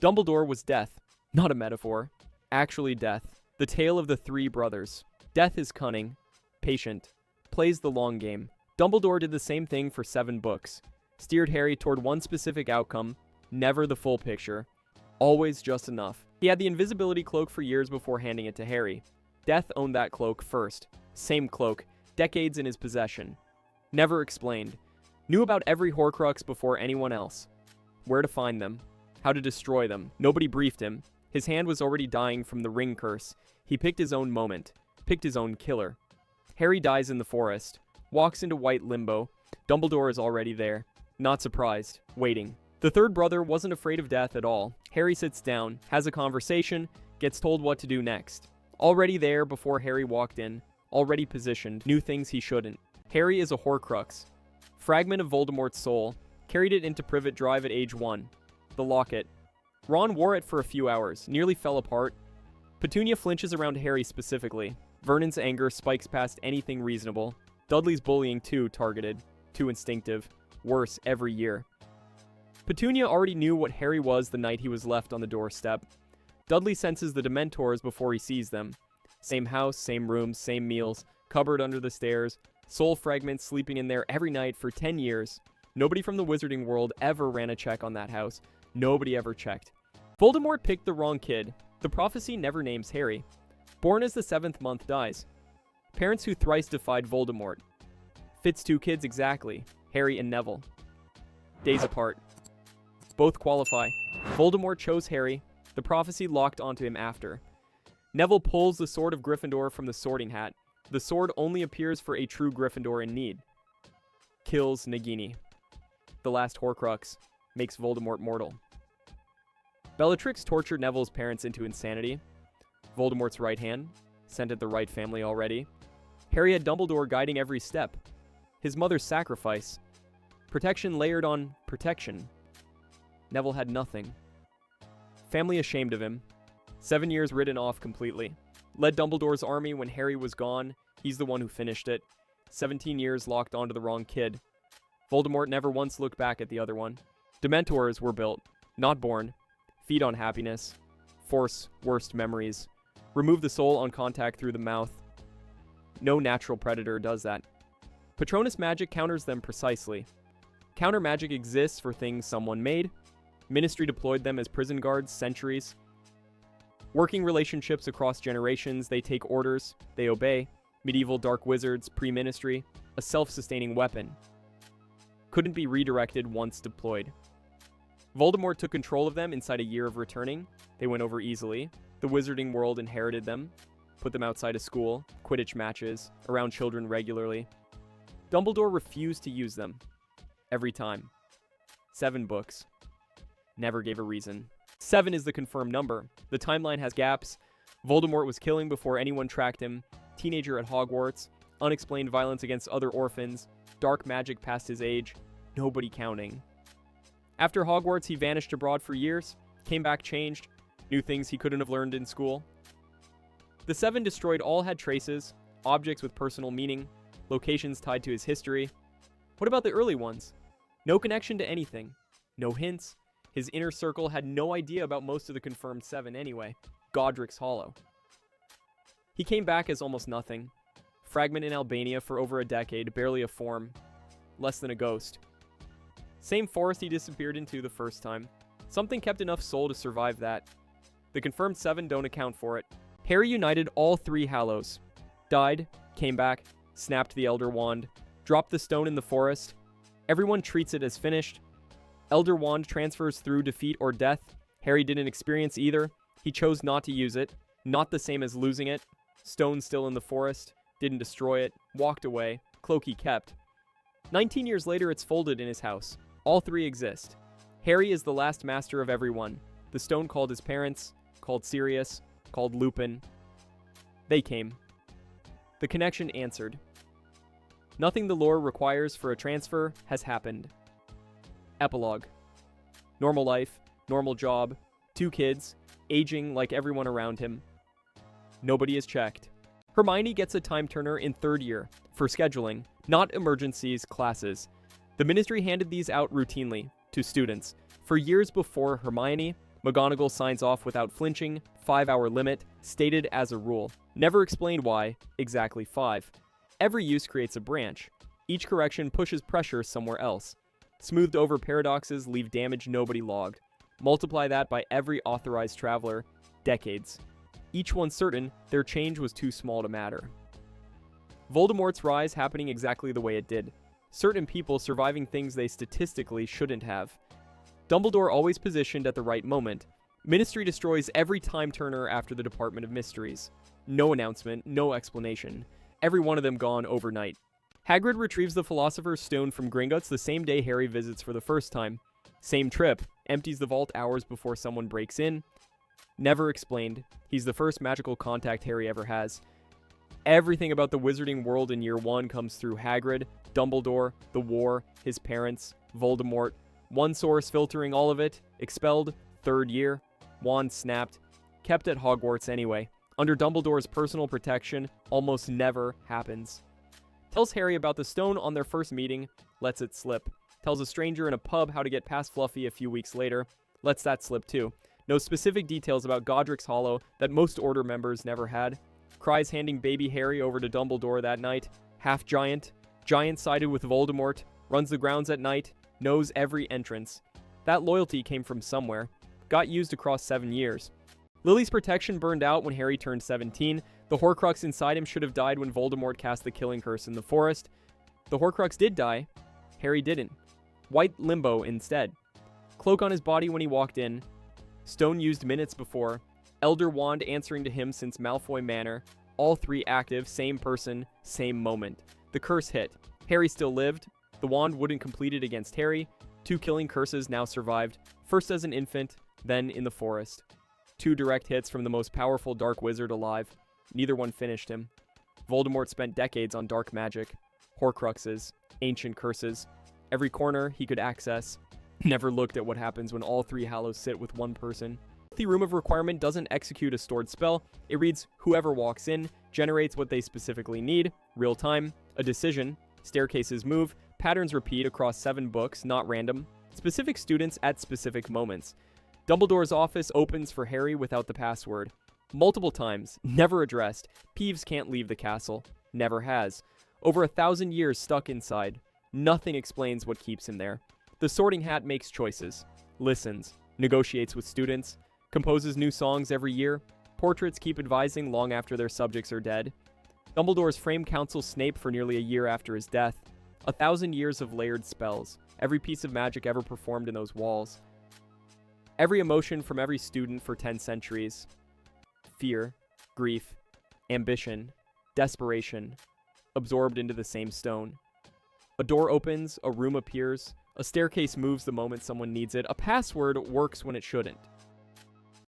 Dumbledore was death, not a metaphor. Actually death. The tale of the three brothers. Death is cunning, patient, plays the long game. Dumbledore did the same thing for 7 books. Steered Harry toward one specific outcome, never the full picture. Always just enough. He had the invisibility cloak for years before handing it to Harry. Death owned that cloak first. Same cloak, decades in his possession. Never explained. Knew about every Horcrux before anyone else. Where to find them. How to destroy them. Nobody briefed him. His hand was already dying from the ring curse. He picked his own moment. Picked his own killer. Harry dies in the forest. Walks into white limbo. Dumbledore is already there. Not surprised. Waiting. The third brother wasn't afraid of death at all. Harry sits down, has a conversation, gets told what to do next. Already there before Harry walked in. Already positioned. Knew things he shouldn't. Harry is a Horcrux. Fragment of Voldemort's soul. Carried it into Privet Drive at age 1. The locket. Ron wore it for a few hours. Nearly fell apart. Petunia flinches around Harry specifically. Vernon's anger spikes past anything reasonable. Dudley's bullying too targeted. Too instinctive. Worse every year. Petunia already knew what Harry was the night he was left on the doorstep. Dudley senses the Dementors before he sees them. Same house, same rooms, same meals, cupboard under the stairs, soul fragments sleeping in there every night for 10 years. Nobody from the wizarding world ever ran a check on that house. Nobody ever checked. Voldemort picked the wrong kid. The prophecy never names Harry. Born as the 7th month dies. Parents who thrice defied Voldemort. Fits 2 kids exactly, Harry and Neville. Days apart. Both qualify. Voldemort chose Harry. The prophecy locked onto him after. Neville pulls the sword of Gryffindor from the sorting hat. The sword only appears for a true Gryffindor in need. Kills Nagini. The last Horcrux. Makes Voldemort mortal. Bellatrix tortured Neville's parents into insanity. Voldemort's right hand. Sent at the right family already. Harry had Dumbledore guiding every step. His mother's sacrifice. Protection layered on protection. Neville had nothing. Family ashamed of him. 7 years written off completely. Led Dumbledore's army when Harry was gone. He's the one who finished it. 17 years locked onto the wrong kid. Voldemort never once looked back at the other one. Dementors were built, not born. Feed on happiness. Force worst memories. Remove the soul on contact through the mouth. No natural predator does that. Patronus magic counters them precisely. Counter magic exists for things someone made. Ministry deployed them as prison guards centuries. Working relationships across generations, they take orders, they obey. Medieval dark wizards, pre-ministry, a self-sustaining weapon. Couldn't be redirected once deployed. Voldemort took control of them inside a year of returning. They went over easily. The wizarding world inherited them. Put them outside of school, Quidditch matches, around children regularly. Dumbledore refused to use them. Every time. 7 books. Never gave a reason. 7 is the confirmed number. The timeline has gaps. Voldemort was killing before anyone tracked him. Teenager at Hogwarts. Unexplained violence against other orphans. Dark magic past his age. Nobody counting. After Hogwarts, he vanished abroad for years. Came back changed. Knew things he couldn't have learned in school. The 7 destroyed all had traces. Objects with personal meaning. Locations tied to his history. What about the early ones? No connection to anything. No hints. His inner circle had no idea about most of the confirmed 7 anyway. Godric's Hollow. He came back as almost nothing. Fragment in Albania for over a decade, barely a form. Less than a ghost. Same forest he disappeared into the first time. Something kept enough soul to survive that. The confirmed 7 don't account for it. Harry united all 3 Hallows. Died, came back, snapped the Elder Wand, dropped the stone in the forest. Everyone treats it as finished. Elder Wand transfers through defeat or death. Harry didn't experience either. He chose not to use it. Not the same as losing it. Stone still in the forest. Didn't destroy it. Walked away. Cloak he kept. 19 years later, it's folded in his house. All 3 exist. Harry is the last master of everyone. The stone called his parents, called Sirius, called Lupin. They came. The connection answered. Nothing the lore requires for a transfer has happened. Epilogue. Normal life, normal job, 2 kids, aging like everyone around him. Nobody is checked. Hermione gets a time turner in 3rd year, for scheduling, not emergencies, classes. The Ministry handed these out routinely, to students, for years before Hermione, McGonagall signs off without flinching, 5-hour limit, stated as a rule. Never explained why, exactly 5. Every use creates a branch. Each correction pushes pressure somewhere else. Smoothed over paradoxes leave damage nobody logged. Multiply that by every authorized traveler, decades. Each one certain their change was too small to matter. Voldemort's rise happening exactly the way it did. Certain people surviving things they statistically shouldn't have. Dumbledore always positioned at the right moment. Ministry destroys every time-turner after the Department of Mysteries. No announcement, no explanation. Every one of them gone overnight. Hagrid retrieves the Philosopher's Stone from Gringotts the same day Harry visits for the first time. Same trip, empties the vault hours before someone breaks in. Never explained. He's the first magical contact Harry ever has. Everything about the wizarding world in year 1 comes through Hagrid, Dumbledore, the war, his parents, Voldemort. One source filtering all of it, expelled, 3rd year, wand snapped, kept at Hogwarts anyway. Under Dumbledore's personal protection, almost never happens. Tells Harry about the stone on their first meeting, lets it slip. Tells a stranger in a pub how to get past Fluffy a few weeks later, lets that slip too. Knows specific details about Godric's Hollow that most Order members never had. Cries handing baby Harry over to Dumbledore that night. Half giant, giant-sided with Voldemort, runs the grounds at night, knows every entrance. That loyalty came from somewhere. Got used across 7 years. Lily's protection burned out when Harry turned 17. The Horcrux inside him should have died when Voldemort cast the killing curse in the forest. The Horcrux did die. Harry didn't. White limbo instead. Cloak on his body when he walked in. Stone used minutes before. Elder Wand answering to him since Malfoy Manor. All 3 active, same person, same moment. The curse hit. Harry still lived. The wand wouldn't complete it against Harry. 2 killing curses now survived. First as an infant, then in the forest. 2 direct hits from the most powerful dark wizard alive. Neither one finished him. Voldemort spent decades on dark magic. Horcruxes. Ancient curses. Every corner he could access. Never looked at what happens when all 3 Hallows sit with one person. The Room of Requirement doesn't execute a stored spell. It reads whoever walks in, generates what they specifically need, real time, a decision, staircases move, patterns repeat across 7 books, not random, specific students at specific moments. Dumbledore's office opens for Harry without the password. Multiple times, never addressed. Peeves can't leave the castle. Never has. Over 1,000 years stuck inside. Nothing explains what keeps him there. The Sorting Hat makes choices. Listens. Negotiates with students. Composes new songs every year. Portraits keep advising long after their subjects are dead. Dumbledore's frame counsels Snape for nearly a year after his death. 1,000 years of layered spells. Every piece of magic ever performed in those walls. Every emotion from every student for 10 centuries. Fear, grief, ambition, desperation, absorbed into the same stone. A door opens, a room appears, a staircase moves the moment someone needs it, a password works when it shouldn't.